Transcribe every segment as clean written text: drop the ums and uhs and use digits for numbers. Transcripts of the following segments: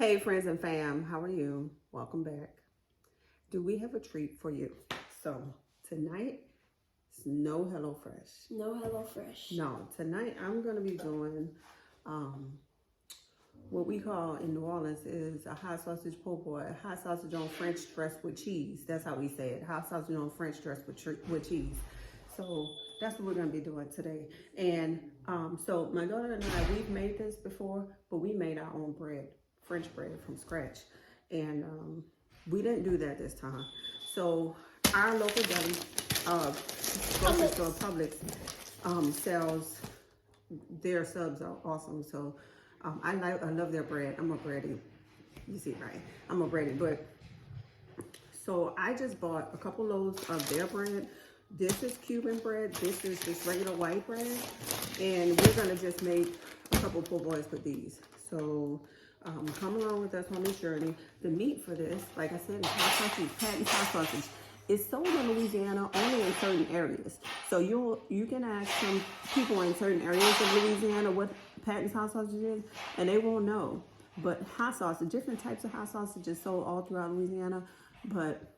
Hey friends and fam, how are you? Welcome back. Do we have a treat for you? So tonight, it's no HelloFresh. No HelloFresh. No, tonight I'm gonna be doing what we call in New Orleans is a hot sausage po' boy, hot sausage on French dressed with cheese. That's how we say it, hot sausage on French dressed with cheese. So that's what we're gonna be doing today. And so my daughter and I, we've made this before, but we made our own bread. French bread from scratch, and we didn't do that this time. So our local deli, grocery store Publix, sells their subs are awesome. So I love their bread. I'm a bready, you see, right? I'm a bready, but so I just bought a couple loaves of their bread. This is Cuban bread. This is just regular white bread, and we're gonna just make a couple po' boys with these. So come along with us on this journey. The meat for this, like I said, is hot sausage, patent hot sausage. It's sold in Louisiana only in certain areas. So you can ask some people in certain areas of Louisiana what patent hot sausage is, and they won't know. But hot sausage, different types of hot sausage is sold all throughout Louisiana, but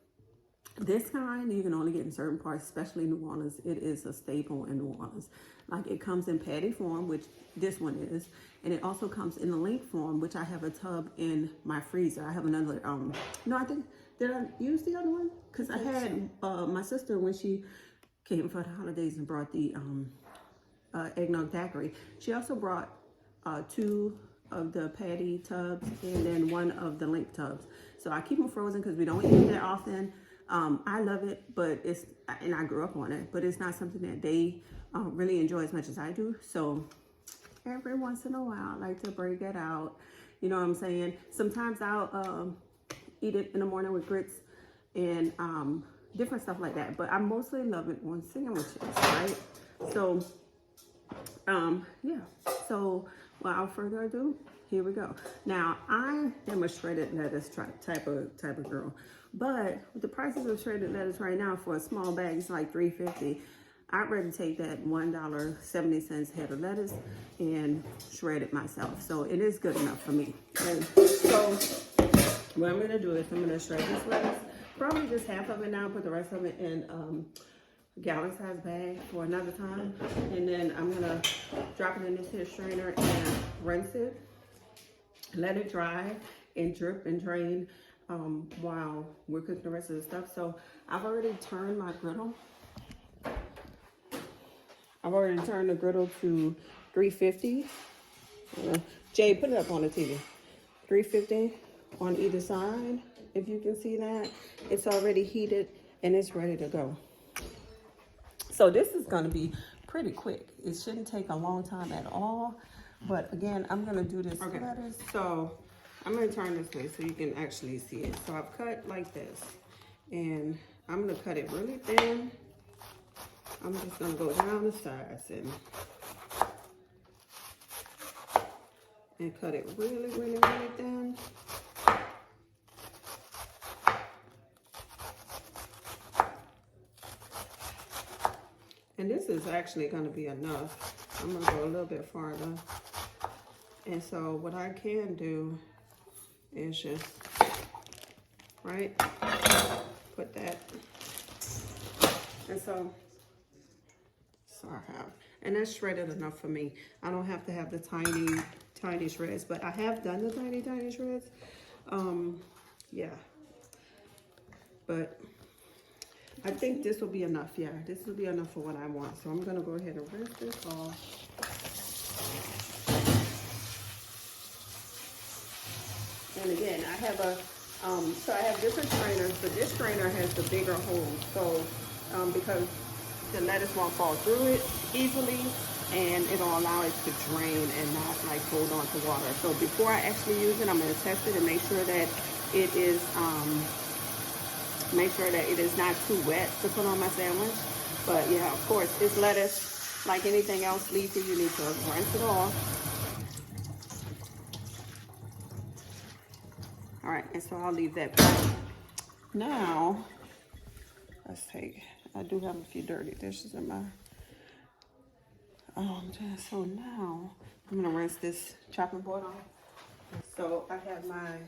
this kind you can only get in certain parts, especially New Orleans. It is a staple in New Orleans. Like it comes in patty form, which this one is, and it also comes in the link form, which I have a tub in my freezer. I have another, no, I think, did I use the other one? Because I had my sister, when she came for the holidays and brought the eggnog daiquiri, she also brought 2 of the patty tubs and then 1 of the link tubs. So I keep them frozen because we don't eat it that often. I love it, but and I grew up on it, but it's not something that they really enjoy as much as I do. So every once in a while, I like to break it out. You know what I'm saying? Sometimes I'll eat it in the morning with grits and different stuff like that. But I mostly love it on sandwiches, right? So, yeah. So without further ado, here we go. Now, I am a shredded lettuce type of girl. But with the prices of shredded lettuce right now for a small bag, it's like $3.50. I'd rather take that $1.70 head of lettuce and shred it myself. So it is good enough for me. And so what I'm gonna do is I'm gonna shred this lettuce, probably just half of it now, put the rest of it in a gallon size bag for another time. And then I'm gonna drop it in this here strainer and rinse it, let it dry and drip and drain while we're cooking the rest of the stuff. So I've already turned my griddle. I've already turned the griddle to 350. Jay, put it up on the TV. 350 on either side, if you can see that. It's already heated and it's ready to go. So this is gonna be pretty quick. It shouldn't take a long time at all. But again, I'm gonna do this lettuce. So I'm gonna turn this way so you can actually see it. So I've cut like this, and I'm gonna cut it really thin. I'm just gonna go down the sides and cut it really, really, really thin. And this is actually gonna be enough. I'm gonna go a little bit farther. And so what I can do is just, right, put that. And so I have, and that's shredded enough for me. I don't have to have the tiny shreds, but I have done the tiny shreds. Yeah, but I think this will be enough. Yeah, this will be enough for what I want. So I'm gonna go ahead and rinse this off. And again, I have so I have different strainers, but this strainer has the bigger hole. So because the lettuce won't fall through it easily, and it'll allow it to drain and not like hold on to water. So before I actually use it, I'm going to test it and make sure that it is not too wet to put on my sandwich. But yeah, of course, it's lettuce. Like anything else leafy, you need to rinse it off. All right, and so I'll leave that back. Now, let's take. I do have a few dirty dishes in my, so now I'm gonna rinse this chopping board off. So I have my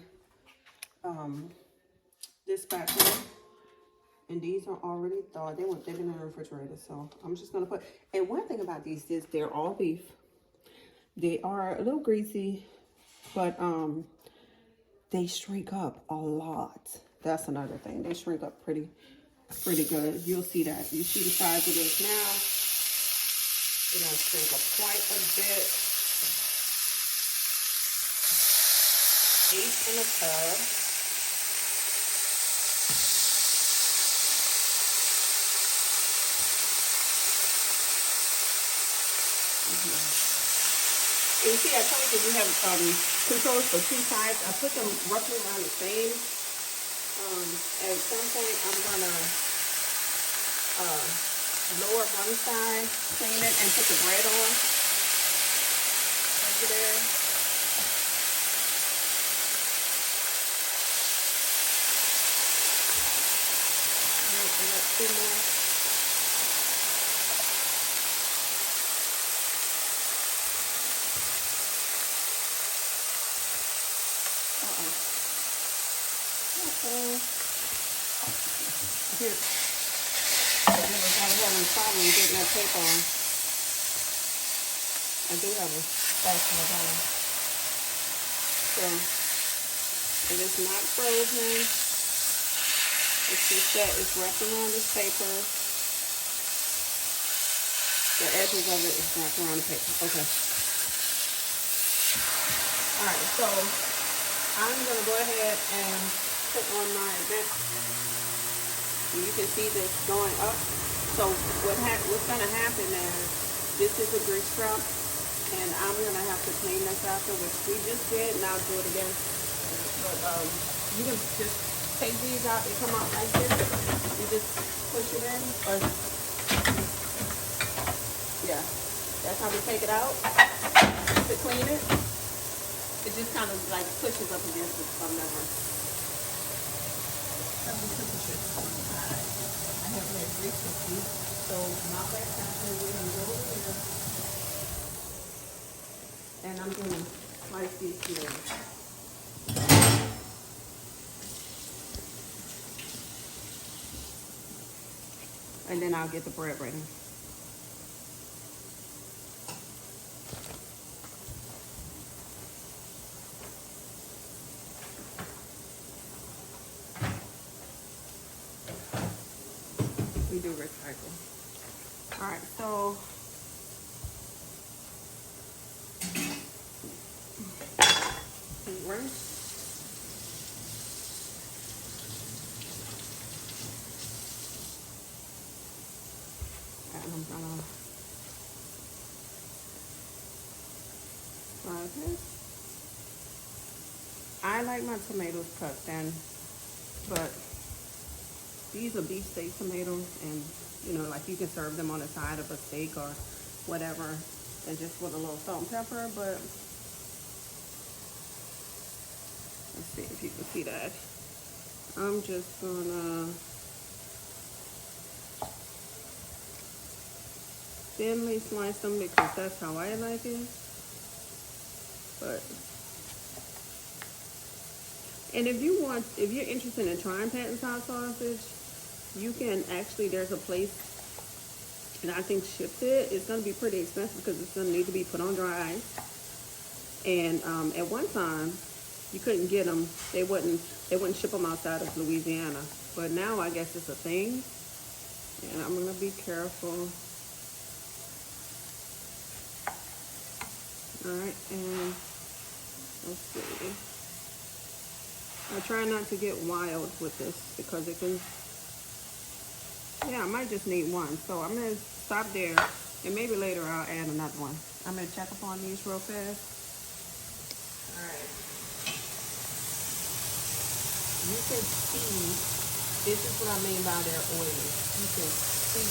this spatula, and these are already thawed. They've been in the refrigerator, so I'm just gonna put. And one thing about these is they're all beef. They are a little greasy, but they shrink up a lot. That's another thing. They shrink up pretty good. You'll see that. You see the size of this now. They're gonna shrink up quite a bit. 8 in a tub. And you see, I told you we have controls for 2 sides. I put them roughly around the same. At some point, I'm gonna lower one side, clean it, and put the bread on over there. All right, I got 2 more. Here, I was having a problem getting that tape on. I do have a spatula on. So, it is not frozen. It's just that it's wrapped around this paper. The edges of it is wrapped around the paper. Okay. Alright, so I'm going to go ahead and put on my event. You can see this going up. So what's going to happen is this is a grease trap, and I'm going to have to clean this after, which we just did, and I'll do it again. But you can just take these out. They come out like this. You just push it in. Or, yeah, that's how we take it out to clean it. It just kind of like pushes up against it some number. Let me put this on the side. I have that grease with you, so my back time we're gonna go over here, and I'm gonna slice these tomatoes. And then I'll get the bread ready. We do recycle. All right, so rinse. And I'm gonna fry this. I like my tomatoes cut thin, but these are beef steak tomatoes, and you know, like you can serve them on the side of a steak or whatever, and just with a little salt and pepper. But let's see if you can see that. I'm just gonna thinly slice them because that's how I like it. But and if you're interested in trying patent hot sausage, you can actually, there's a place, and I think ships it. It's going to be pretty expensive because it's going to need to be put on dry ice. And at one time, you couldn't get them. They wouldn't ship them outside of Louisiana. But now I guess it's a thing. And I'm going to be careful. All right, and let's see. I try not to get wild with this because it can. Yeah, I might just need one. So I'm going to stop there, and maybe later I'll add another one. I'm going to check up on these real fast. All right. You can see, this is what I mean by they're oily. You can see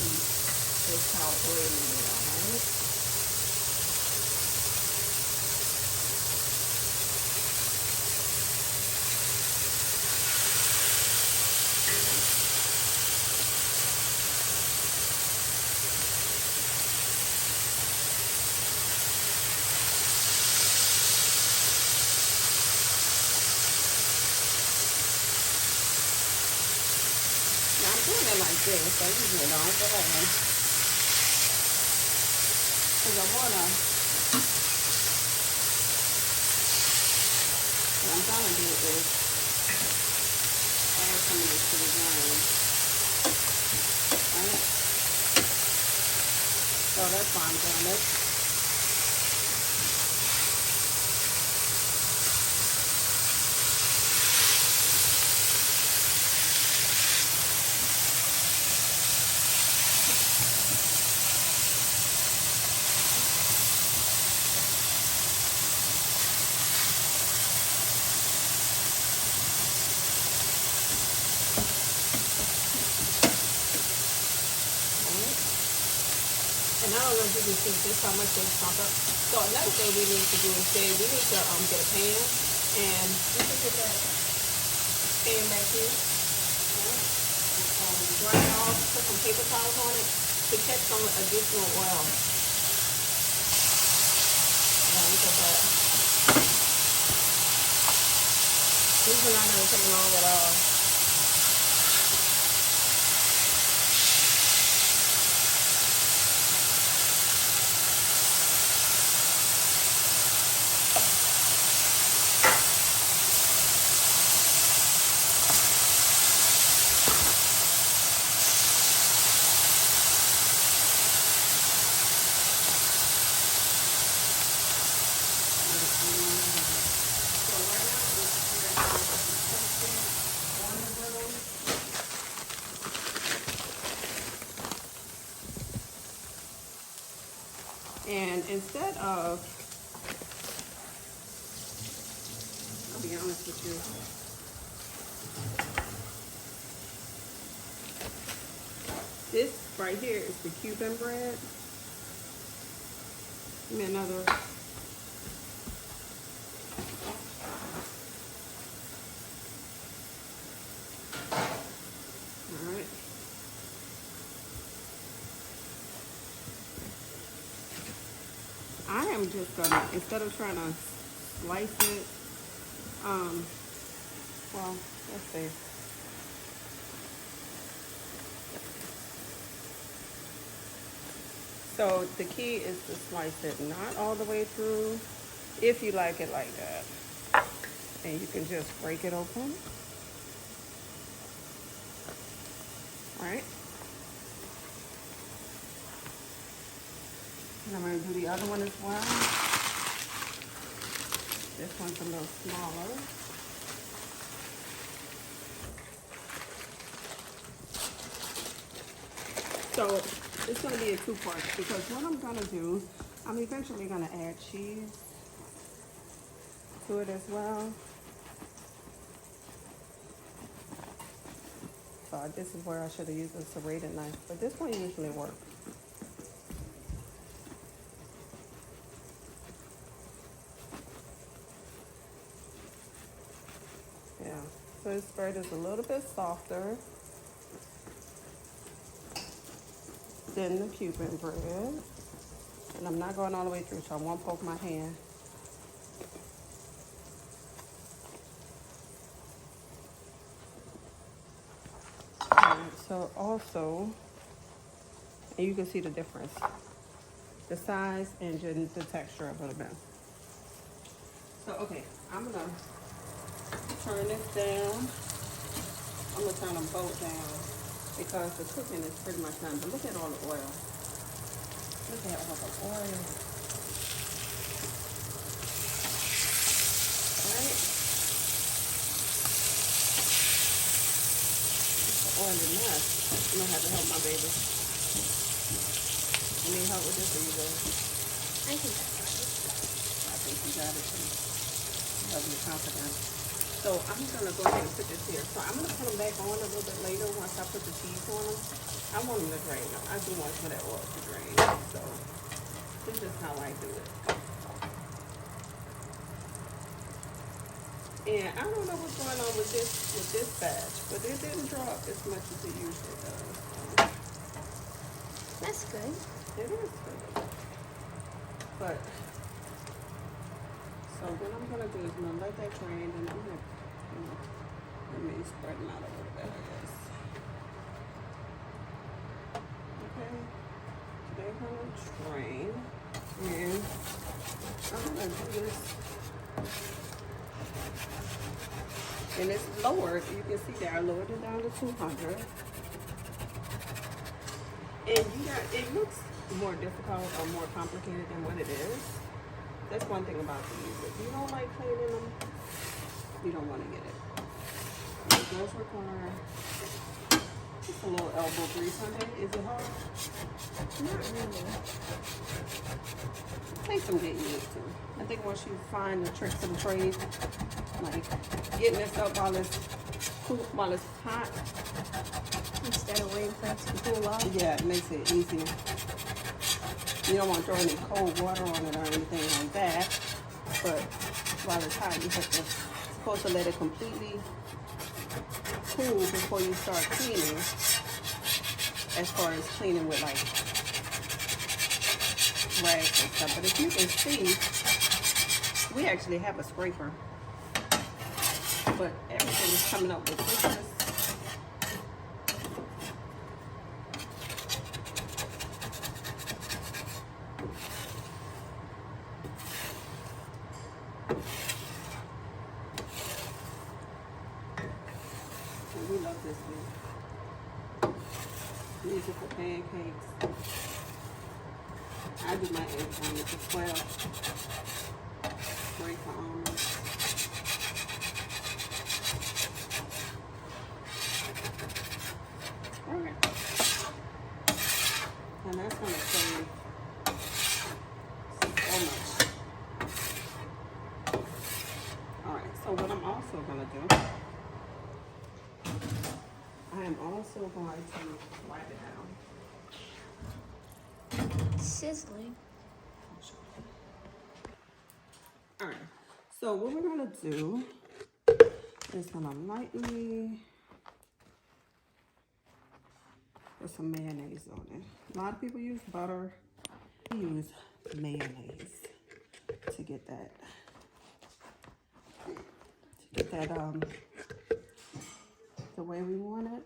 just how oily they are, right? pan like this. I usually don't, but I am. Because I want to, what I'm trying to do is add some of this to the grain. Right? So that's why I'm doing this. And I don't know if you can see just how much they chop up. So another thing we need to do instead, we need to get a pan, and you can get that pan back here. Right? Dry it off, put some paper towels on it to catch some additional oil. Yeah, look at that. These are not going to take long at all. And instead of, I'll be honest with you, this right here is the Cuban bread. Give me another. All right. I am just gonna, instead of trying to slice it, well, let's see. So the key is to slice it not all the way through, if you like it like that. And you can just break it open. Right? And I'm going to do the other one as well. This one's a little smaller. So it's going to be a two-part because what I'm going to do, I'm eventually going to add cheese to it as well. So this is where I should have used a serrated knife, but this one usually works. Yeah, so this bread is a little bit softer than the Cuban bread. And I'm not going all the way through, so I won't poke my hand. So also, and you can see the difference, the size and the texture a little bit. So okay, I'm gonna turn this down. I'm gonna turn them both down because the cooking is pretty much done. But look at all the oil. Look at all the oil. All right. Oily mess. I'm gonna have to help my baby. You need help with this or you go? I think that's right. I think you got it. Help me confident. So I'm gonna go ahead and put this here. So I'm gonna put them back on a little bit later once I put the cheese on them. I want them to drain them. I do want some of that oil to drain. So this is how I do it. And I don't know what's going on with this batch, but it didn't drop as much as it usually does. That's good. It is good. But so what I'm gonna do is I'm gonna let that drain, and I'm gonna, let me spread them out a little bit, I guess. They're gonna drain, and I'm gonna do this. And it's lowered. You can see there, I lowered it down to 200. And it looks more difficult or more complicated than what it is. That's one thing about these. If you don't like cleaning them, you don't want to get it. It does require just a little elbow grease on it. Is it hard? Not really. Takes some getting used to. I think once you find the tricks of the trade, like getting this up while it's cool, while it's hot, Instead of waiting for it to cool off. yeah, it makes it easier. You don't want to throw any cold water on it or anything like that. But while it's hot, you have to supposed to let it completely cool before you start cleaning. As far as cleaning with like rags and stuff. But if you can see, we actually have a scraper. But everything is coming up with this. We love this thing. Use it for pancakes. I do my eggs on it as well. Great for almonds. Alright. And that's going to save so much. Alright, so what I'm also going to do, I am also going to wipe it down. Sizzling. Alright, so what we're going to do is going to lightly put some mayonnaise on it. A lot of people use butter. We use mayonnaise to get that the way we want it.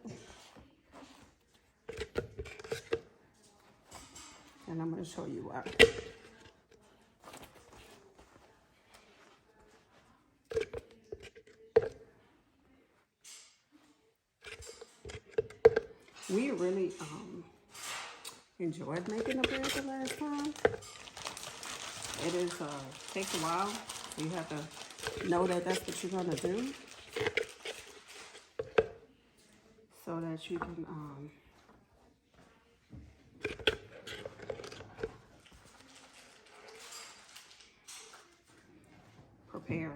And I'm going to show you why. We really enjoyed making the bread the last time. It is takes a while. So you have to know that that's what you're gonna do, so that you can prepare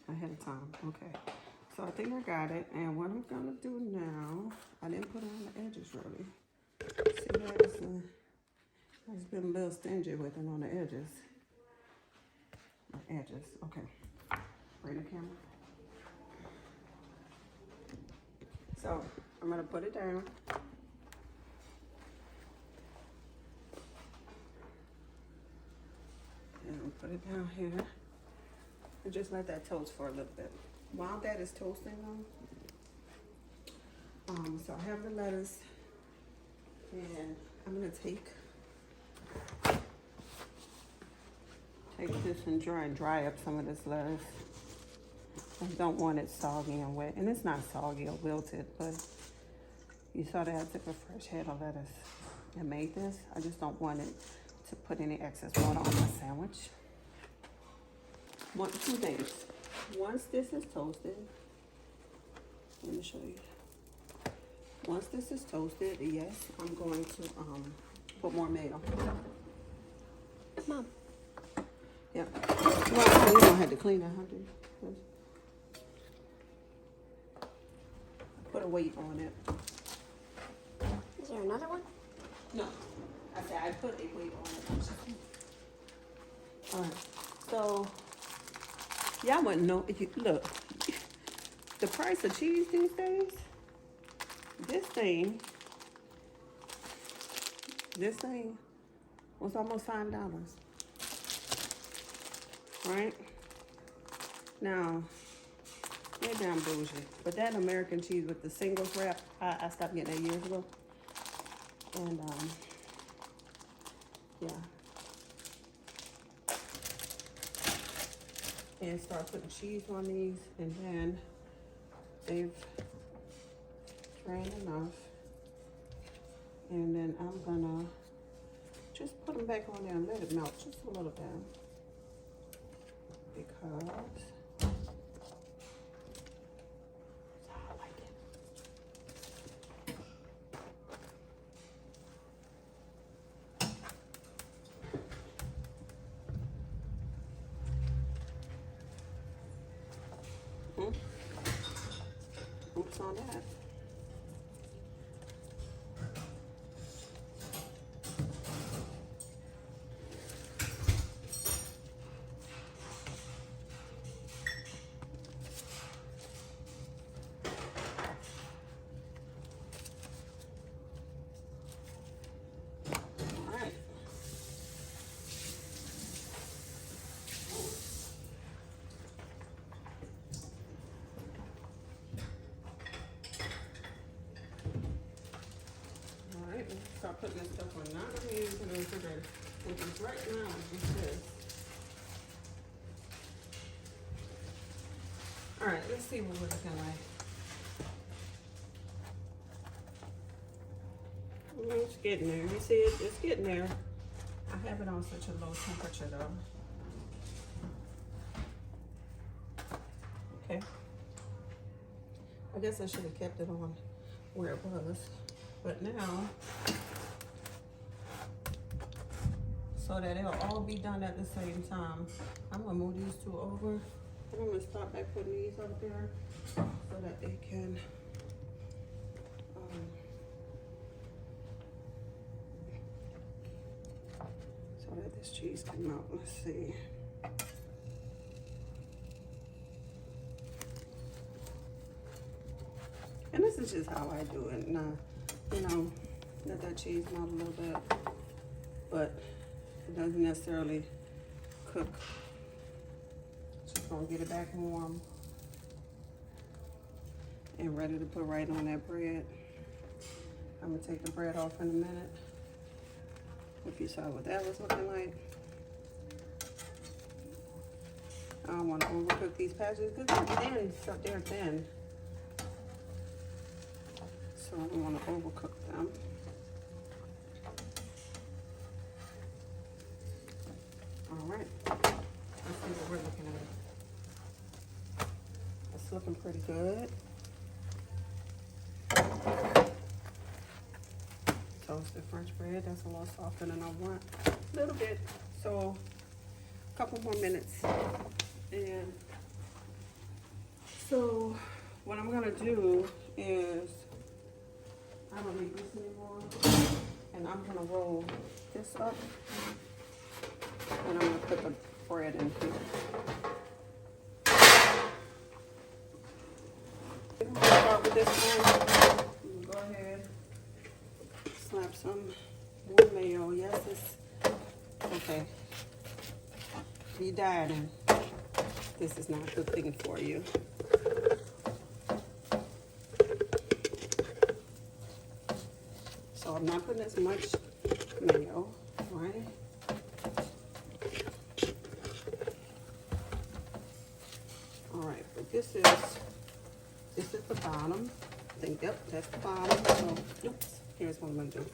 ahead of time. Okay. So I think I got it, and what I'm gonna do now, I didn't put it on the edges really. See, I've just been a little stingy with it on the edges. The edges, okay. Bring the camera. So I'm gonna put it down. And I'll put it down here. And just let that toast for a little bit. While that is toasting though, so I have the lettuce, and I'm gonna take this and dry up some of this lettuce. I don't want it soggy and wet, and it's not soggy or wilted, but you saw that I took a fresh head of lettuce and made this. I just don't want it to put any excess water on my sandwich. Two things. Once this is toasted, let me show you. Once this is toasted, yes, I'm going to put more mayo. Mom. Yeah. Well, you don't have to clean that, huh? Put a weight on it. Is there another one? No. I said I put a weight on it. Alright. So y'all wouldn't know if you look. The price of cheese these days, this thing was almost $5. Right? Now, maybe I'm bougie, but that American cheese with the singles wrap, I stopped getting that years ago. And yeah. And start putting cheese on these, and then they've drained enough. And then I'm gonna just put them back on there and let it melt just a little bit. Because that's how I like it. Oops on that. Start putting this stuff on. Not gonna use it in the refrigerator. Because right now it's just this. Alright, let's see what we're looking like. It's getting there. You see it? It's getting there. I have it on such a low temperature though. Okay. I guess I should have kept it on where it was. But now, so that it'll all be done at the same time, I'm gonna move these two over. I'm gonna start by putting these up there so that they can, so that this cheese can melt. Let's see. And this is just how I do it. Now, you know, let that cheese melt a little bit, but it doesn't necessarily cook. Just gonna get it back warm and ready to put right on that bread. I'm gonna take the bread off in a minute. If you saw what that was looking like. I don't want to overcook these patches because they're thin. So I don't want to overcook them. All right, let's see what we're looking at. It's looking pretty good. Toasted French bread, that's a little softer than I want. A little bit, so a couple more minutes. And so what I'm gonna do is, I don't need this anymore, and I'm gonna roll this up, and I'm gonna put the bread in here. I'm gonna start with this one. Go ahead, slap some more mayo. Yes, it's okay. You dieting. This is not a good thing for you. So I'm not putting as much mayo, right? All right, but this is the bottom. I think, yep, that's the bottom. So, oops, here's what I'm gonna do.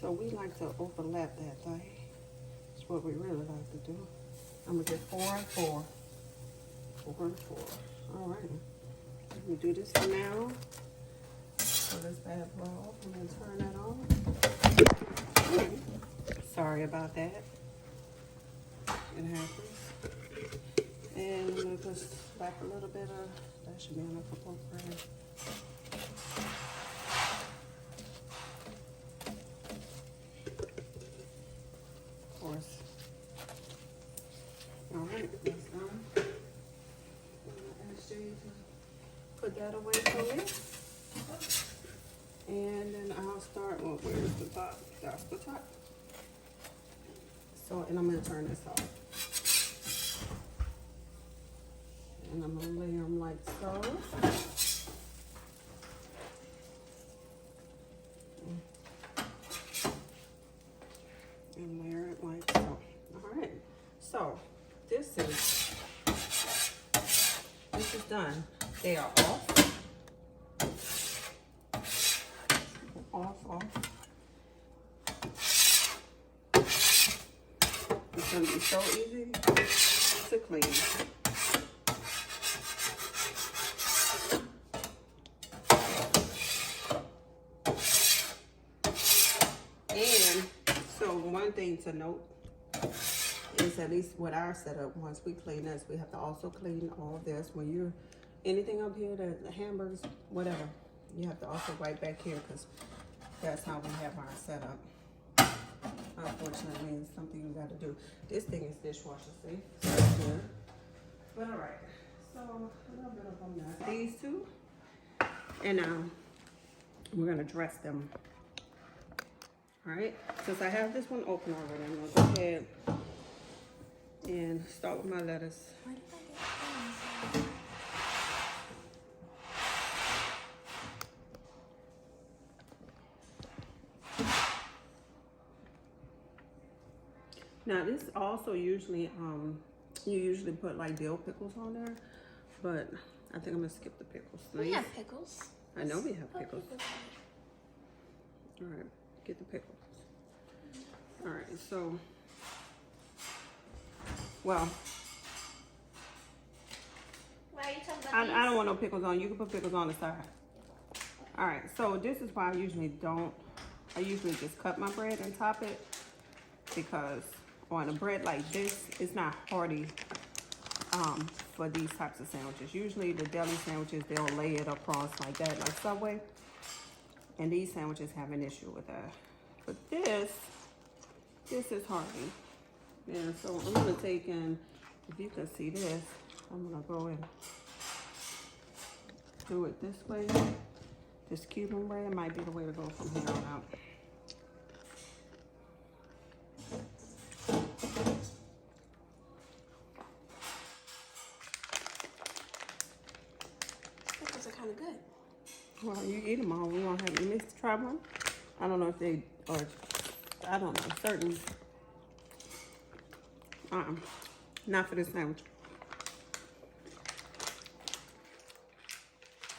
So we like to overlap that thing. That's what we really like to do. I'm gonna get 4 and 4. 4 and 4. All right. Let me do this for now. So this bad boy off. I'm gonna turn that on. Sorry about that. It happens. And I'm gonna put back a little bit of, that should be enough for pork bread. put that away for me. And then I'll start, well, where's the top? That's the top. So, and I'm gonna turn this off. And I'm gonna layer them like so. And layer it like so. All right. So, this is done. They are off. Off. It's gonna be so easy to clean. And so one thing to note is, at least with our setup, once we clean this, we have to also clean all this. When you're anything up here, the hamburgers, whatever, you have to also wipe back here, because that's how we have our setup. Unfortunately, it's something you got to do. This thing is dishwasher safe, so that's good. But all right, so a little bit of them now. These two, and now we're gonna dress them. All right, since I have this one open already, I'm gonna go ahead and start with my lettuce. Where did I get things? Now this also usually, you usually put like dill pickles on there, but I think I'm gonna skip the pickles. We have pickles. I know we have Put pickles. All right, get the pickles. All right, so, well, Why are you talking about I don't want no pickles on. You can put pickles on the side. All right, so this is why I usually just cut my bread and top it, because on a bread like this, it's not hearty for these types of sandwiches. Usually the deli sandwiches, they'll lay it across like that, like Subway. And these sandwiches have an issue with that. But this is hearty. Yeah, so I'm gonna take in, if you can see this, I'm gonna go and do it this way. This Cuban bread might be the way to go from here on out. Pickles are kind of good. Well, you eat them all. We won't have any mixed try one. I don't know if they are, I don't know, certain. Not for this sandwich.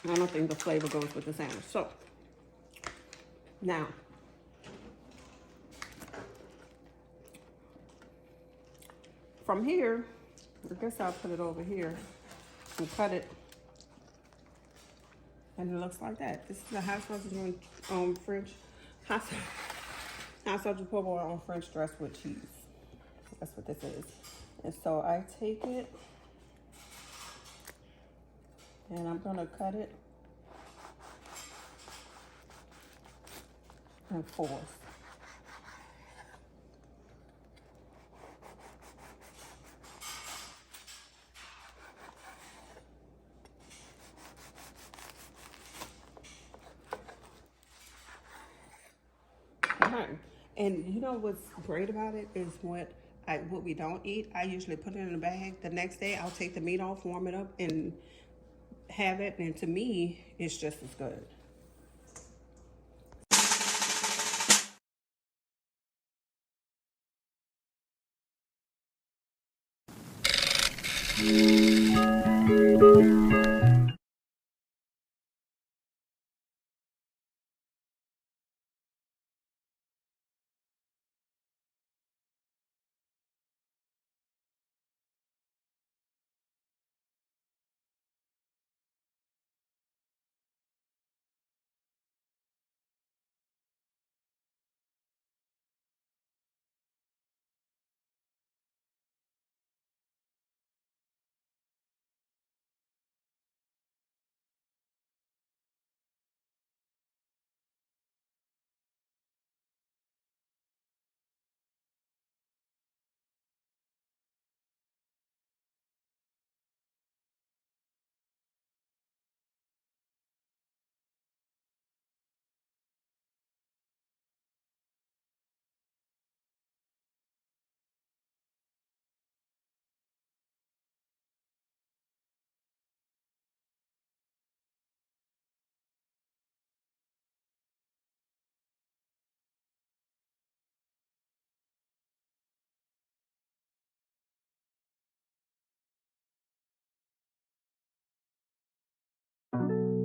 I don't think the flavor goes with the sandwich. So, now, from here, I guess I'll put it over here and cut it. And it looks like that. This is a hot sausage on French, hot sausage po' boy on French dressed with cheese. That's what this is. And so I take it and I'm gonna cut it in fours. And you know what's great about it is what we don't eat, I usually put it in a bag. The next day I'll take the meat off, warm it up, and have it. And to me, it's just as good. you.